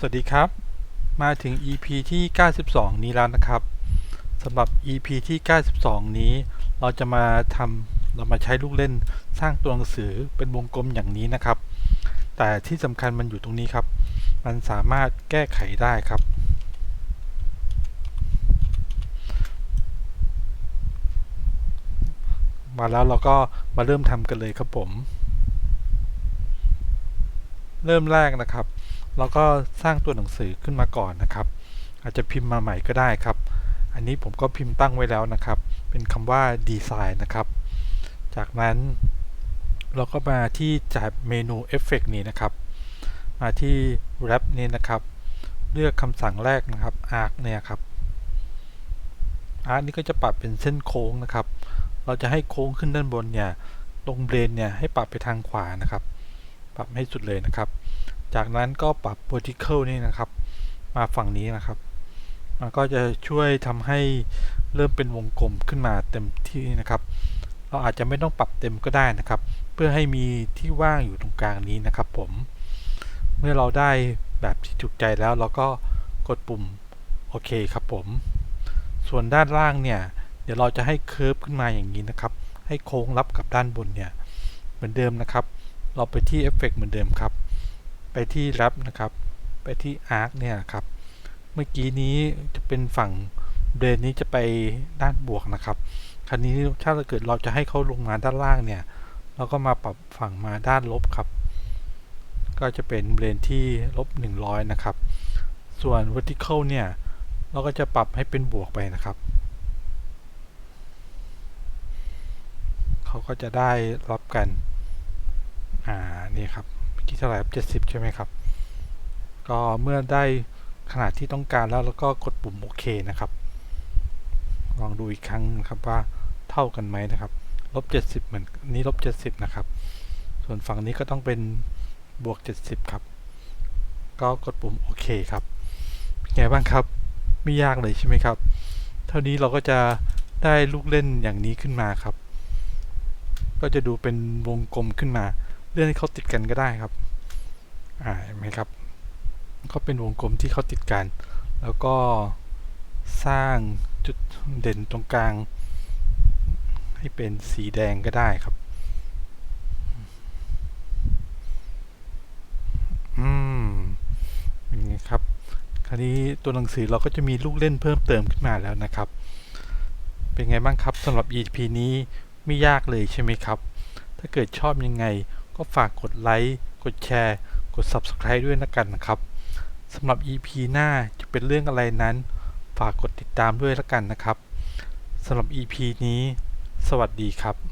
สวัสดีครับมาถึง EP ที่92นี้แล้วนะครับสำหรับ EP ที่92นี้เราจะมาใช้ลูกเล่นสร้างตัวหนังสือเป็นวงกลมอย่างนี้นะครับแต่ที่สำคัญมันอยู่ตรงนี้ครับมันสามารถแก้ไขได้ครับมาแล้วเราก็มาเริ่มทำกันเลยครับผมเริ่มแรกนะครับเราก็สร้างตัวหนังสือขึ้นมาก่อนนะครับอาจจะพิมพ์มาใหม่ก็ได้ครับอันนี้ผมก็พิมพ์ตั้งไว้แล้วนะครับเป็นคำว่าดีไซน์นะครับจากนั้นเราก็มาที่จากเมนูเอฟเฟกต์นี้นะครับมาที่ Wrap นี้นะครับเลือกคำสั่งแรกนะครับ Arc เนี่ยครับ Arc นี่ก็จะปรับเป็นเส้นโค้งนะครับเราจะให้โค้งขึ้นด้านบนเนี่ยตรงเบรนเนี่ยให้ปรับไปทางขวานะครับปรับให้สุดเลยนะครับจากนั้นก็ปรับ vertical นี่นะครับมาฝั่งนี้นะครับมันก็จะช่วยทำให้เริ่มเป็นวงกลมขึ้นมาเต็มที่นะครับเราอาจจะไม่ต้องปรับเต็มก็ได้นะครับเพื่อให้มีที่ว่างอยู่ตรงกลางนี้นะครับผมเมื่อเราได้แบบที่ถูกใจแล้วเราก็กดปุ่มโอเคครับผมส่วนด้านล่างเนี่ยเดี๋ยวเราจะให้เคิร์ฟขึ้นมาอย่างนี้นะครับให้โค้งรับกับด้านบนเนี่ยเหมือนเดิมนะครับเราไปที่เอฟเฟกต์เหมือนเดิมครับไปที่ Wrap นะครับไปที่ Arc เนี่ยครับเมื่อกี้นี้จะเป็นฝั่งเบรนนี้จะไปด้านบวกนะครับคราวนี้ถ้าเกิดเราจะให้เขาลงมาด้านล่างเนี่ยเราก็มาปรับฝั่งมาด้านลบครับก็จะเป็นเบรนที่-100นะครับส่วน vertical เนี่ยเราก็จะปรับให้เป็นบวกไปนะครับเขาก็จะได้รับกันนี่ครับเมื่อกี้เท่าไหร่ครับ70ใช่ไหมครับก็เมื่อได้ขนาดที่ต้องการแล้วก็กดปุ่มโอเคนะครับลองดูอีกครั้งนะครับว่าเท่ากันไหมนะครับ-70เหมือนนี้-70นะครับส่วนฝั่งนี้ก็ต้องเป็นบวก70ครับก็กดปุ่มโอเคครับเป็นไงบ้างครับไม่ยากเลยใช่ไหมครับเท่านี้เราก็จะได้ลูกเล่นอย่างนี้ขึ้นมาครับก็จะดูเป็นวงกลมขึ้นมาเลื่อนให้เขาติดกันก็ได้ครับเห็นไหมครับก็เป็นวงกลมที่เขาติดกันแล้วก็สร้างจุดเด่นตรงกลางให้เป็นสีแดงก็ได้ครับอย่างนี้ครับคราวนี้ตัวหนังสือเราก็จะมีลูกเล่นเพิ่มเติมขึ้นมาแล้วนะครับเป็นไงบ้างครับสำหรับ EP นี้ไม่ยากเลยใช่ไหมครับถ้าเกิดชอบยังไงก็ฝากกดไลค์กดแชร์กด Subscribe ด้วยนะกันนะครับสำหรับ EP หน้าจะเป็นเรื่องอะไรนั้นฝากกดติดตามด้วยละกันนะครับสำหรับ EP นี้สวัสดีครับ